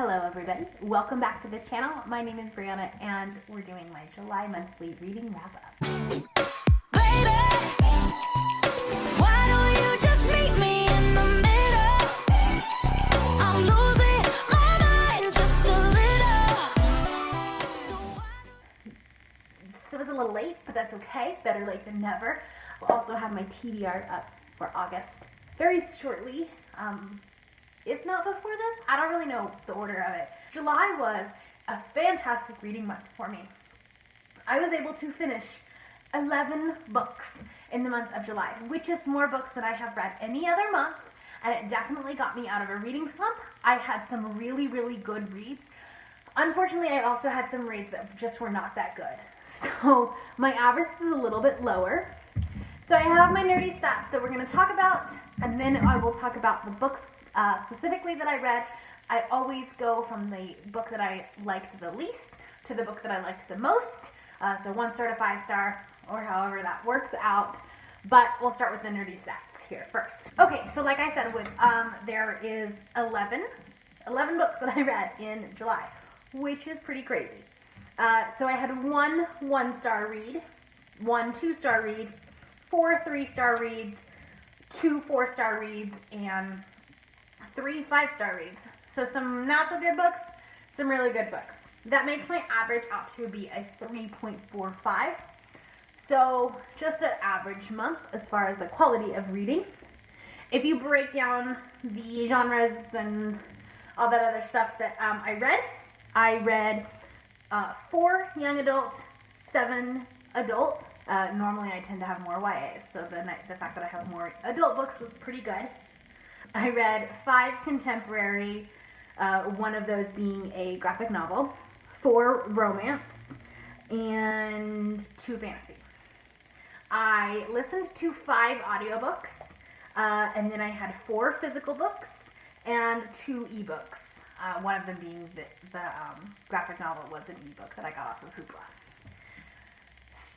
Hello everybody, welcome back to the channel. My name is Brianna and we're doing my July monthly reading wrap up. Baby, why don't you just meet me in the middle? I'm losing my mind just a little. So it's a little late, but that's okay. Better late than never. We'll also have my TBR up for August very shortly. If not before this, I don't really know the order of it. July was a fantastic reading month for me. I was able to finish 11 books in the month of July, which is more books than I have read any other month, and it definitely got me out of a reading slump. I had some really, really good reads. Unfortunately, I also had some reads that just were not that good. So my average is a little bit lower. So I have my nerdy stats that we're going to talk about, and then I will talk about the books specifically that I read. I always go from the book that I liked the least to the book that I liked the most. So 1 star to 5 star, or however that works out. But we'll start with the nerdy stats here first. Okay, so like I said, there is 11 books that I read in July, which is pretty crazy. So I had 1 1-star read, 1 2-star read, 4 3-star reads, 2 4-star reads, and 3 5-star reads. So some not so good books, some really good books. That makes my average out to be a 3.45. So just an average month as far as the quality of reading. If you break down the genres and all that other stuff that I read 4 young adult, 7 adult. Normally I tend to have more YAs, so the fact that I have more adult books was pretty good. I read 5 contemporary, one of those being a graphic novel, 4 romance, and 2 fantasy. I listened to 5 audiobooks, and then I had 4 physical books and 2 ebooks. One of them being the graphic novel was an ebook that I got off of Hoopla.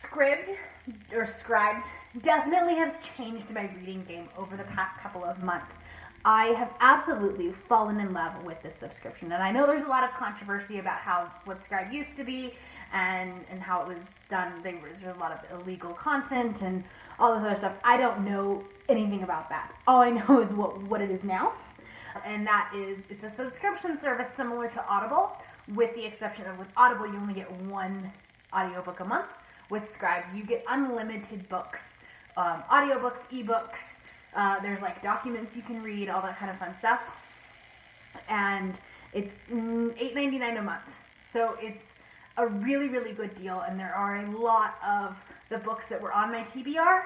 Scribd definitely has changed my reading game over the past couple of months. I have absolutely fallen in love with this subscription, and I know there's a lot of controversy about what Scribd used to be and how it was done. There's a lot of illegal content and all this other stuff. I don't know anything about that. All I know is what it is now, and that is it's a subscription service similar to Audible, with the exception of with Audible you only get 1 audiobook a month. With Scribd you get unlimited books, audiobooks, ebooks. There's like documents you can read, all that kind of fun stuff, and it's $8.99 a month. So it's a really, really good deal, and there are a lot of the books that were on my TBR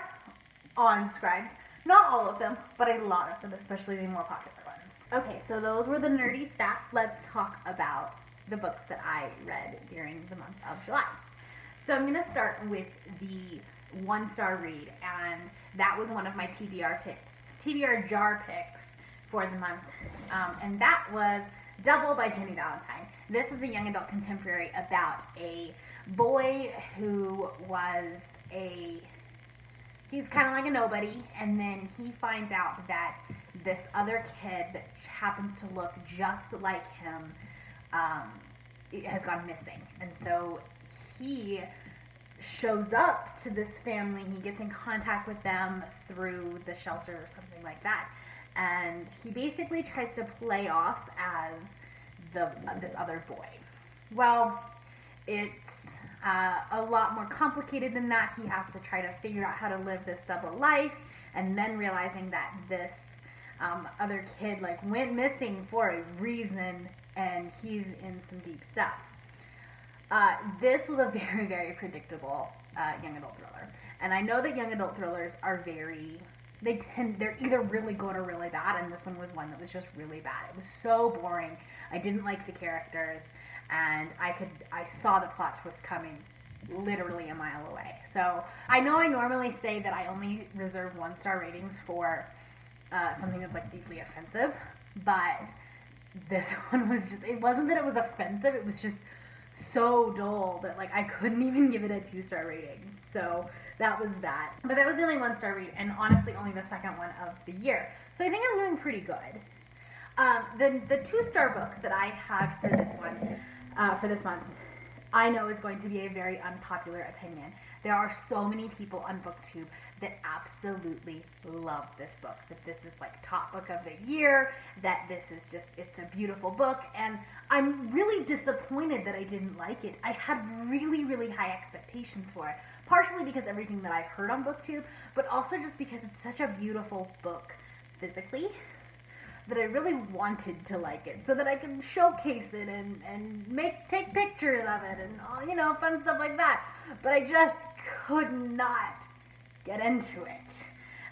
on Scribd. Not all of them, but a lot of them, especially the more popular ones. Okay, so those were the nerdy stats. Let's talk about the books that I read during the month of July. So I'm going to start with the 1-star read, and that was one of my TBR jar picks for the month, and that was Double by Jenny Valentine. This is a young adult contemporary about a boy who he's kind of like a nobody, and then he finds out that this other kid that happens to look just like him has gone missing, and so he shows up to this family. He gets in contact with them through the shelter or something like that, and he basically tries to play off as this other boy. Well, it's a lot more complicated than that. He has to try to figure out how to live this double life, and then realizing that this other kid went missing for a reason, and he's in some deep stuff. This was a very, very predictable young adult thriller, and I know that young adult thrillers are they're either really good or really bad, and this one was one that was just really bad. It was so boring. I didn't like the characters, and I saw the plot twist coming literally a mile away. So I know I normally say that I only reserve 1-star ratings for something that's deeply offensive, but this one was just, it wasn't that it was offensive, it was just so dull that I couldn't even give it a 2-star rating. So that was that. But that was the only 1-star read, and honestly only the second one of the year. So I think I'm doing pretty good. The 2-star book that I had for this one, for this month, I know is going to be a very unpopular opinion. There are so many people on BookTube that absolutely love this book, that this is like top book of the year, that this is just, it's a beautiful book, and I'm really disappointed that I didn't like it. I had really, really high expectations for it, partially because everything that I've heard on BookTube, but also just because it's such a beautiful book physically, that I really wanted to like it, so that I can showcase it and take pictures of it and, you know, fun stuff like that. But I just could not get into it.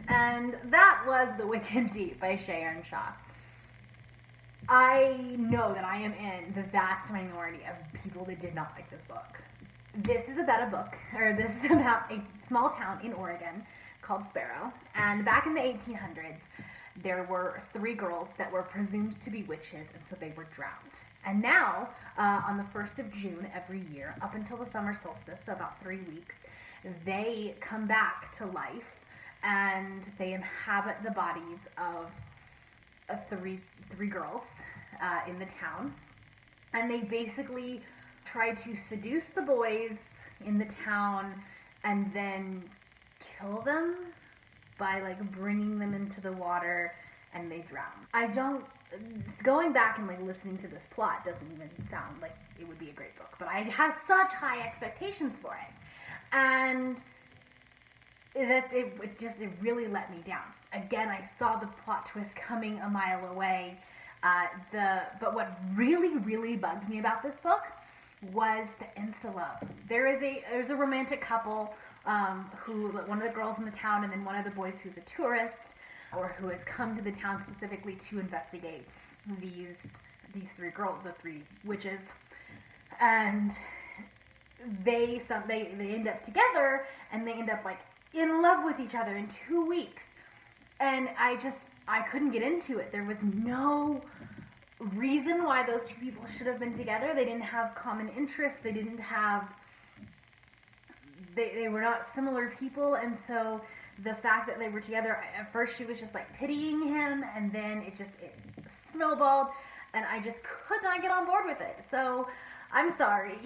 And that was The Wicked Deep by Shea Ernshaw. I know that I am in the vast minority of people that did not like this book. This is about this is about a small town in Oregon called Sparrow. And back in the 1800s, there were 3 girls that were presumed to be witches, and so they were drowned. And now, on the 1st of June every year, up until the summer solstice, so about 3 weeks, they come back to life, and they inhabit the bodies of 3 girls in the town. And they basically try to seduce the boys in the town and then kill them by like bringing them into the water, and they drown. Going back and like listening to this plot doesn't even sound like it would be a great book, but I had such high expectations for it, and it really let me down. Again, I saw the plot twist coming a mile away. But what really, really bugged me about this book was the insta-love. There's a romantic couple, one of the girls in the town, and then one of the boys who's a tourist, or who has come to the town specifically to investigate these 3 girls, the 3 witches, and they end up together, and they end up like in love with each other in 2 weeks, and I couldn't get into it. There was no reason why those 2 people should have been together. They didn't have common interests. They didn't have. They were not similar people, and so the fact that they were together, at first she was just like pitying him, and then it snowballed, and I just could not get on board with it. So I'm sorry,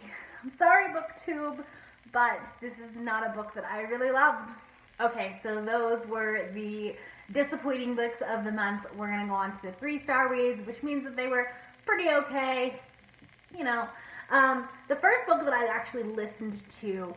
BookTube, but this is not a book that I really loved. Okay, so those were the disappointing books of the month. We're gonna go on to the 3-star reads, which means that they were pretty okay. You know, the first book that I actually listened to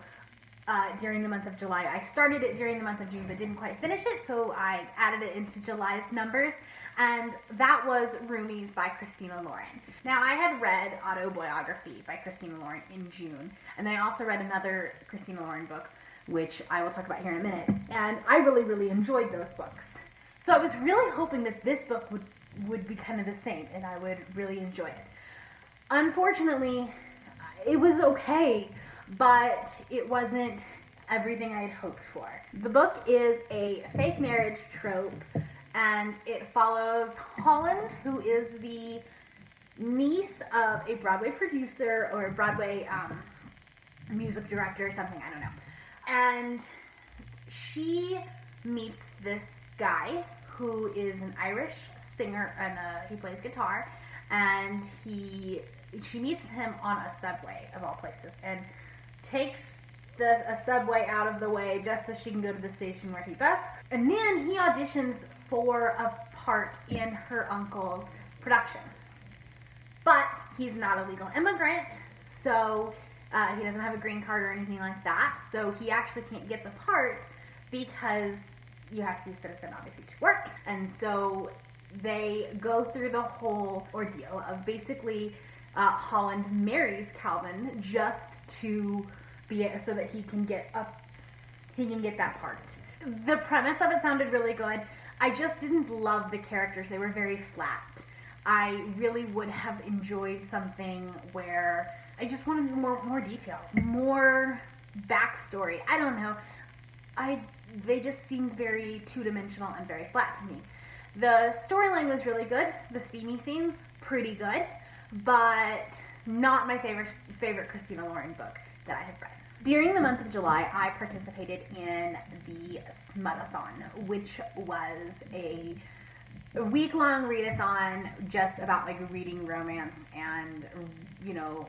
during the month of July. I started it during the month of June, but didn't quite finish it, so I added it into July's numbers, and that was Roomies by Christina Lauren. Now, I had read Autobiography by Christina Lauren in June, and I also read another Christina Lauren book, which I will talk about here in a minute, and I really, really enjoyed those books. So I was really hoping that this book would be kind of the same, and I would really enjoy it. Unfortunately, it was okay, but it wasn't everything I had hoped for. The book is a fake marriage trope, and it follows Holland, who is the niece of a Broadway producer or a Broadway music director or something, I don't know. And she meets this guy who is an Irish singer, and he plays guitar, and she meets him on a subway, of all places, and takes a subway out of the way just so she can go to the station where he busks. And then he auditions for a part in her uncle's production. But he's not a legal immigrant, so he doesn't have a green card or anything like that, so he actually can't get the part because you have to be a citizen, obviously, to work. And so they go through the whole ordeal of basically Holland marries Calvin just to so that he can get that part. The premise of it sounded really good. I just didn't love the characters. They were very flat. I really would have enjoyed something where I just wanted more detail, more backstory. I don't know. They just seemed very two-dimensional and very flat to me. The storyline was really good. The steamy scenes, pretty good, but not my favorite Christina Lauren book that I have read. During the month of July, I participated in the Smut-a-thon, which was week-long readathon just about like reading romance and, you know,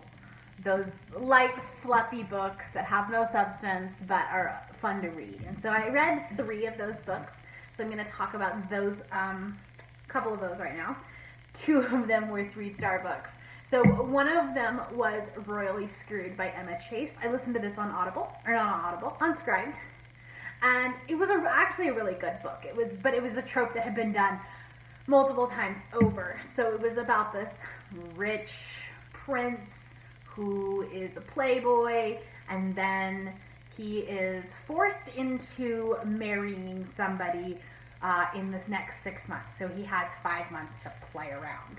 those light, fluffy books that have no substance but are fun to read. And so I read 3 of those books. So I'm going to talk about those, couple of those right now. 2 of them were 3-star books. So one of them was Royally Screwed by Emma Chase. I listened to this on Audible, or not on Audible, on Scribd. And it was actually a really good book. It was a trope that had been done multiple times over. So it was about this rich prince who is a playboy, and then he is forced into marrying somebody in this next 6 months. So he has 5 months to play around.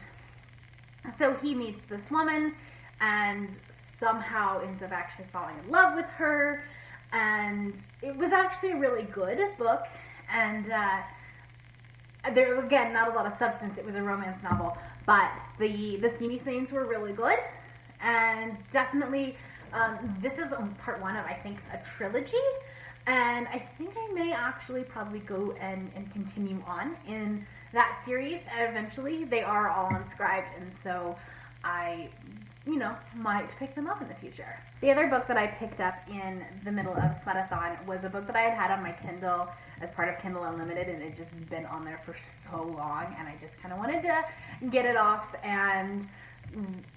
So he meets this woman and somehow ends up actually falling in love with her. And it was actually a really good book. And there, again, not a lot of substance. It was a romance novel. But the steamy scenes were really good. And definitely, this is part 1 of, I think, a trilogy. And I think I may actually probably go and continue on in that series eventually. They are all on Scribd, and so I, you know, might pick them up in the future. The other book that I picked up in the middle of Smut-a-thon was a book that I had on my Kindle as part of Kindle Unlimited, and it just been on there for so long, and I just kind of wanted to get it off and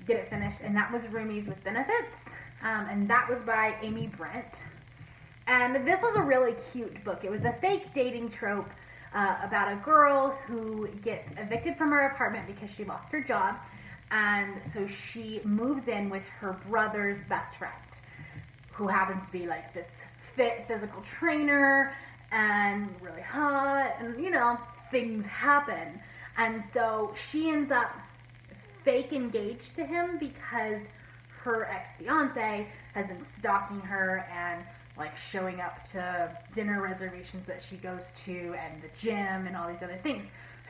get it finished, and that was Roomies with Benefits, and that was by Amy Brent. And this was a really cute book. It was a fake dating trope about a girl who gets evicted from her apartment because she lost her job, and so she moves in with her brother's best friend, who happens to be like this fit physical trainer and really hot, and you know, things happen. And so she ends up fake engaged to him because her ex-fiance has been stalking her and like showing up to dinner reservations that she goes to and the gym and all these other things.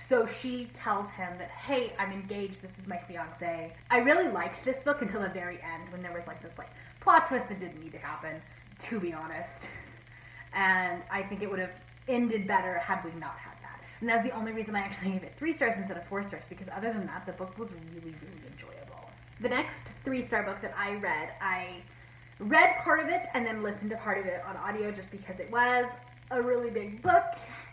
So she tells him that, hey, I'm engaged, this is my fiance. I really liked this book until the very end when there was like this like plot twist that didn't need to happen, to be honest. And I think it would have ended better had we not had that. And that's the only reason I actually gave it 3 stars instead of 4 stars, because other than that, the book was really, really enjoyable. The next 3-star book that I read part of it and then listened to part of it on audio just because it was a really big book,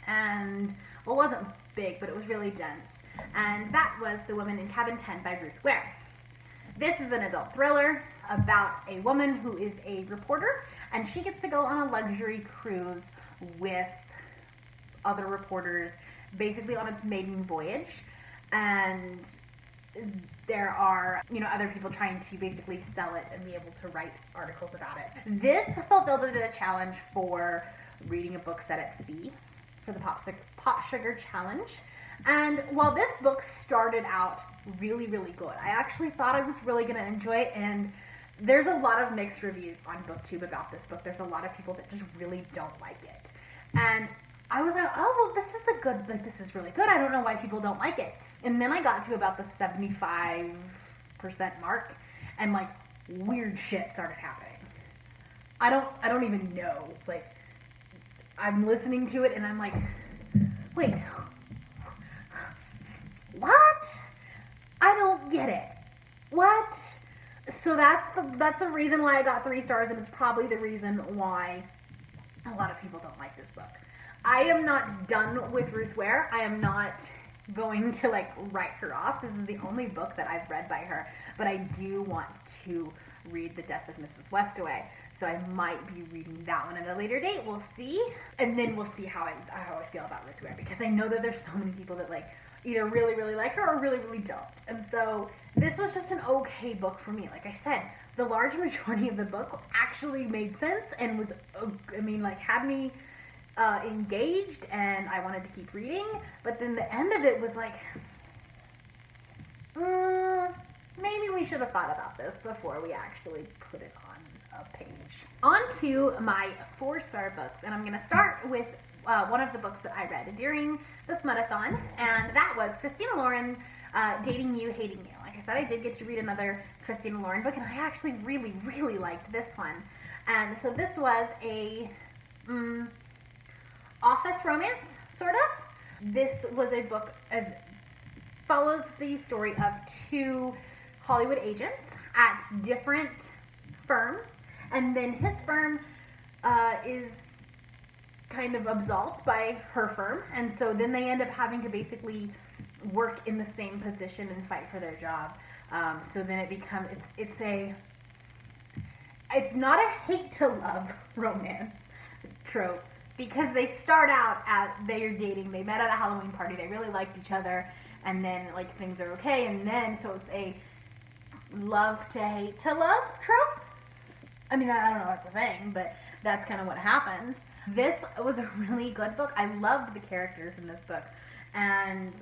and well, it wasn't big, but it was really dense, and that was The Woman in Cabin 10 by Ruth Ware. This is an adult thriller about a woman who is a reporter, and she gets to go on a luxury cruise with other reporters, basically on its maiden voyage, and there are, you know, other people trying to basically sell it and be able to write articles about it. This fulfilled the challenge for reading a book set at sea for the Pop Sugar Challenge. And while this book started out really, really good, I actually thought I was really going to enjoy it, and there's a lot of mixed reviews on BookTube about this book. There's a lot of people that just really don't like it. And I was like, oh, well, this is really good. I don't know why people don't like it. And then I got to about the 75% mark, and like weird shit started happening. I don't even know. Like, I'm listening to it and I'm like, wait, what? I don't get it. What? So that's the reason why I got 3 stars, and it's probably the reason why a lot of people don't like this book. I am not done with Ruth Ware. I am not going to like write her off. This is the only book that I've read by her, but I do want to read The Death of Mrs. Westaway, so I might be reading that one at a later date. We'll see, and then we'll see how I feel about Ruth Ware, because I know that there's so many people that like either really, really like her or really, really don't. And so this was just an okay book for me. Like I said, the large majority of the book actually made sense and was, I mean, like had me engaged, and I wanted to keep reading. But then the end of it was like, maybe we should have thought about this before we actually put it on a page. On to my 4-star books, and I'm going to start with one of the books that I read during the Smut-a-thon, and that was Christina Lauren, Dating You, Hating You. Like I said, I did get to read another Christina Lauren book, and I actually really, really liked this one. And so this was a office romance, sort of. This was a book follows the story of two Hollywood agents at different firms, and then his firm is kind of absolved by her firm, and so then they end up having to basically work in the same position and fight for their job. So then it becomes it's not a hate to love romance trope, because they start out they're dating, they met at a Halloween party, they really liked each other, and then like things are okay, and then so it's a love to hate to love trope. I mean, I don't know if it's a thing, but that's kind of what happened. This was a really good book. I loved the characters in this book, and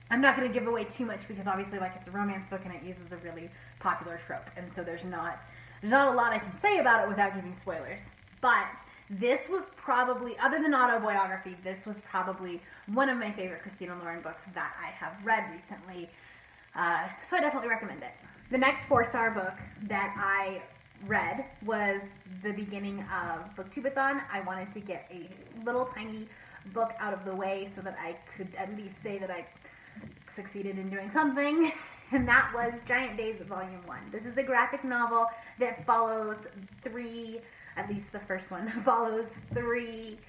I'm not going to give away too much because obviously, like, it's a romance book and it uses a really popular trope, and so there's not a lot I can say about it without giving spoilers. But this was probably, other than autobiography, this was probably one of my favorite Christina Lauren books that I have read recently. So I definitely recommend it. The next 4-star book that I read was the beginning of Booktubeathon. I wanted to get a little tiny book out of the way so that I could at least say that I succeeded in doing something, and that was Giant Days Volume 1. This is a graphic novel that follows at least the first one, follows 3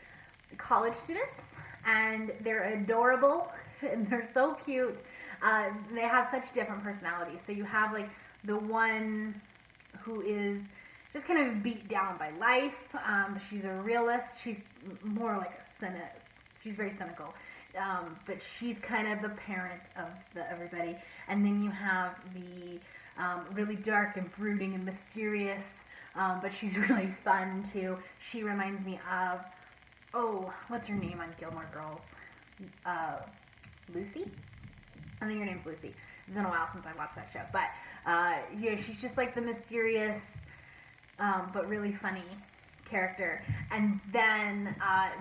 college students, and they're adorable, and they're so cute. They have such different personalities. So you have like the one who is just kind of beat down by life. She's a realist. She's more like she's very cynical. But she's kind of the parent of everybody. And then you have the really dark and brooding and mysterious, but she's really fun too. She reminds me of, what's her name on Gilmore Girls? Lucy? I think her name's Lucy. It's been a while since I watched that show. But yeah, she's just like the mysterious, but really funny character. And then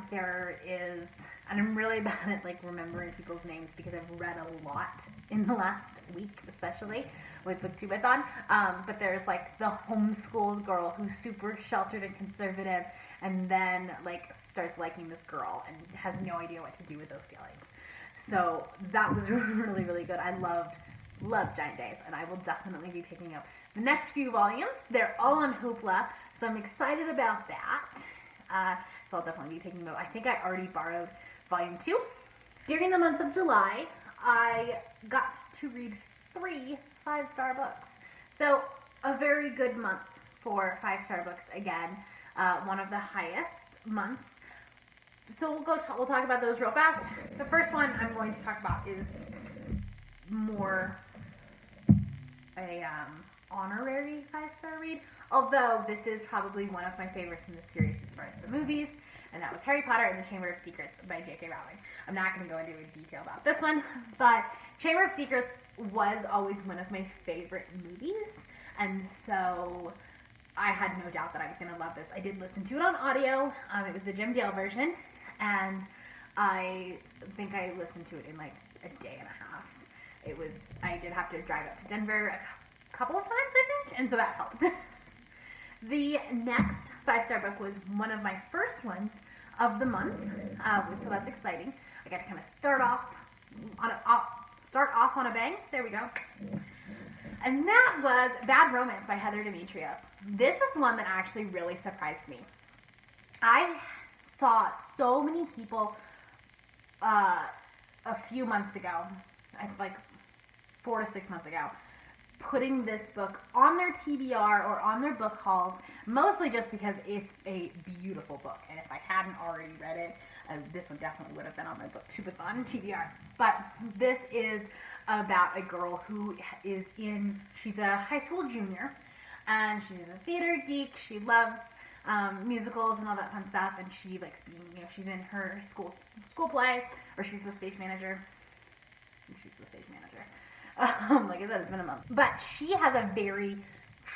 there is, and I'm really bad at like remembering people's names because I've read a lot in the last week, especially with Booktubeathon. But there's like the homeschooled girl who's super sheltered and conservative, and then like starts liking this girl and has no idea what to do with those feelings. So that was really, really good. I loved Giant Days, and I will definitely be picking up the next few volumes. They're all on Hoopla, so I'm excited about that. So I'll definitely be picking them up. I think I already borrowed Volume 2. During the month of July, I got to read 3 5-star books. So a very good month for 5-star books again. One of the highest months. So we'll talk about those real fast. The first one I'm going to talk about is more a honorary 5-star read, although this is probably one of my favorites in the series as far as the movies, and that was Harry Potter and the Chamber of Secrets by J.K. Rowling. I'm not going to go into detail about this one, but Chamber of Secrets was always one of my favorite movies, and so I had no doubt that I was going to love this. I did listen to it on audio. It was the Jim Dale version, and I think I listened to it in like a day and a half. I did have to drive up to Denver a couple of times, I think, and so that helped. The next 5-star book was one of my first ones of the month, so that's exciting. I got to kind of start off on a bang. There we go. And that was Bad Romance by Heather Demetrios. This is one that actually really surprised me. I saw so many people a few months ago, like 4 to 6 months ago, putting this book on their TBR or on their book hauls, mostly just because it's a beautiful book. And if I hadn't already read it, this one definitely would have been on my Booktubeathon TBR. But this is about a girl who she's a high school junior, and she's a theater geek. She loves musicals and all that fun stuff, and she likes being, she's in her school play, or she's the stage manager. She's the stage manager. Like I said, it's been a month. But she has a very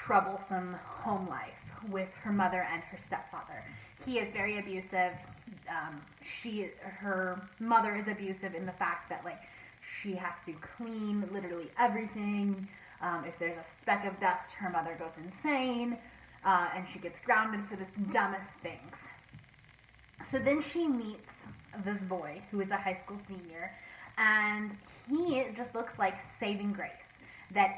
troublesome home life with her mother and her stepfather. He is very abusive. Her mother is abusive in the fact that like she has to clean literally everything. If there's a speck of dust, her mother goes insane, and she gets grounded for the dumbest things. So then she meets this boy who is a high school senior, and he just looks like saving grace. That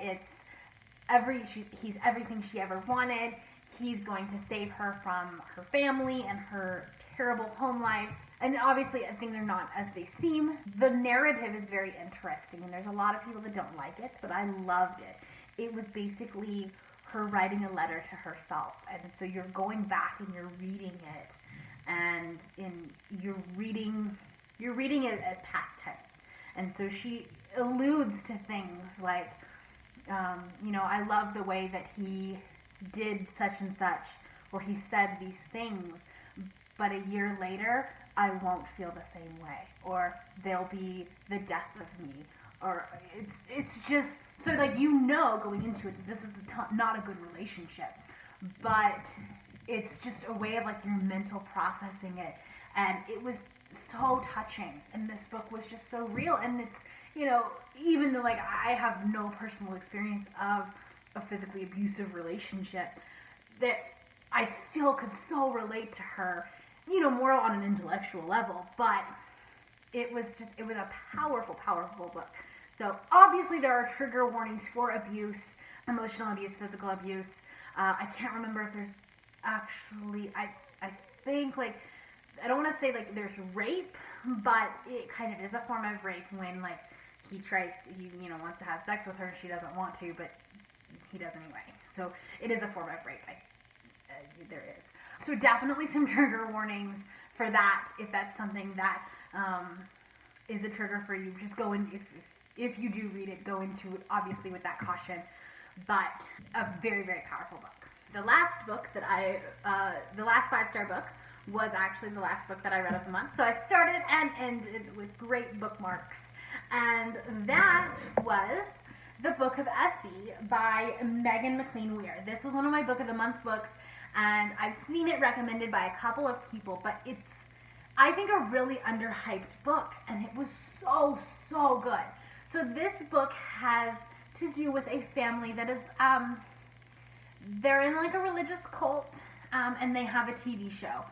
he's everything she ever wanted. He's going to save her from her family and her terrible home life. And obviously, things are not as they seem. The narrative is very interesting, and there's a lot of people that don't like it, but I loved it. It was basically her writing a letter to herself, and so you're going back and you're reading it, and you're reading it as past tense, and so she alludes to things like, I love the way that he did such and such, or he said these things, but a year later, I won't feel the same way, or there'll be the death of me, or it's just, so like, going into it, this is not a good relationship, but it's just a way of like your mental processing it, and it was so touching, and this book was just so real, and it's, even though like I have no personal experience of a physically abusive relationship, that I still could so relate to her, more on an intellectual level, but it was a powerful, powerful book. So obviously there are trigger warnings for abuse, emotional abuse, physical abuse. I can't remember if there's actually, I think like, I don't want to say like there's rape, but it kind of is a form of rape when like he wants to have sex with her, she doesn't want to, but he does anyway. So it is a form of rape. There is. So definitely some trigger warnings for that. If that's something that is a trigger for you, just go in. If you do read it, go into it obviously with that caution. But a very, very powerful book. The last book that the last 5-star book was actually the last book that I read of the month. So I started and ended with great bookmarks, and that was The Book of Essie by Megan McLean Weir. This was one of my Book of the Month books, and I've seen it recommended by a couple of people, but it's, I think, a really underhyped book, and it was so, so good. So this book has to do with a family that is, they're in like a religious cult, and they have a TV show.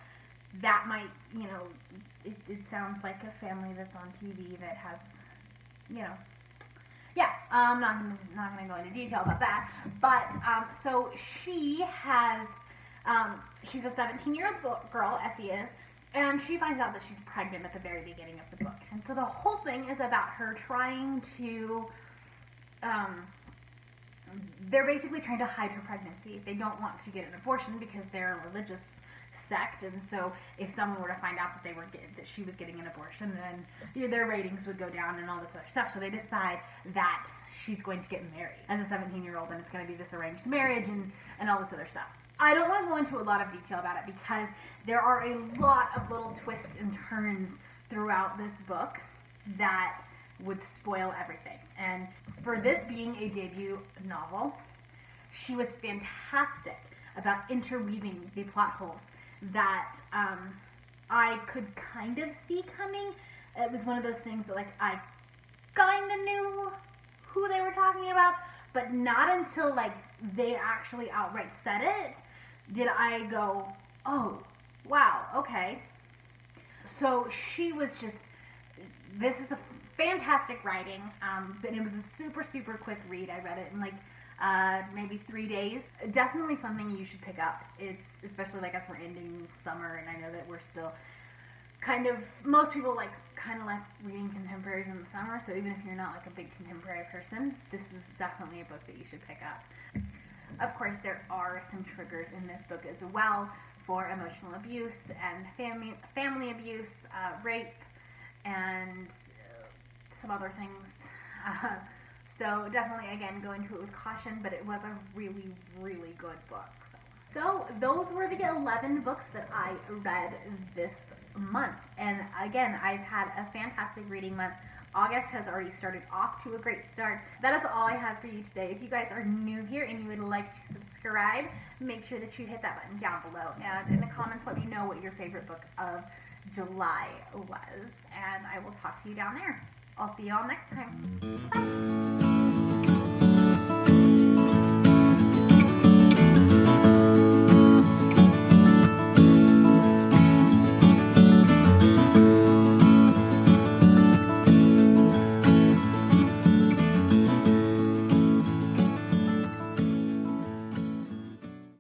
That might, it sounds like a family that's on TV that has, yeah, I'm not going to go into detail about that, but, so she has, she's a 17-year-old girl, Essie is, and she finds out that she's pregnant at the very beginning of the book, and so the whole thing is about her trying to, they're basically trying to hide her pregnancy. They don't want to get an abortion because they're a religious sect, and so if someone were to find out that that she was getting an abortion, then their ratings would go down and all this other stuff. So they decide that she's going to get married as a 17-year-old, and it's going to be this arranged marriage and all this other stuff. I don't want to go into a lot of detail about it because there are a lot of little twists and turns throughout this book that would spoil everything. And for this being a debut novel, she was fantastic about interweaving the plot holes that I could kind of see coming. It was one of those things that like I kind of knew who they were talking about, but not until like they actually outright said it did I go, oh, wow, okay. So she was just, this is a fantastic writing, but it was a super, super quick read. I read it in like maybe 3 days. Definitely something you should pick up. It's, especially like as we're ending summer, and I know that we're still kind of, most people kind of like reading contemporaries in the summer, so even if you're not like a big contemporary person, this is definitely a book that you should pick up. Of course, there are some triggers in this book as well for emotional abuse and family abuse, rape, and some other things. So definitely, again, go into it with caution, but it was a really, really good book. So those were the 11 books that I read this month. And again, I've had a fantastic reading month. August has already started off to a great start. That is all I have for you today. If you guys are new here and you would like to subscribe, make sure that you hit that button down below. And in the comments, let me know what your favorite book of July was. And I will talk to you down there. I'll see you all next time. Bye.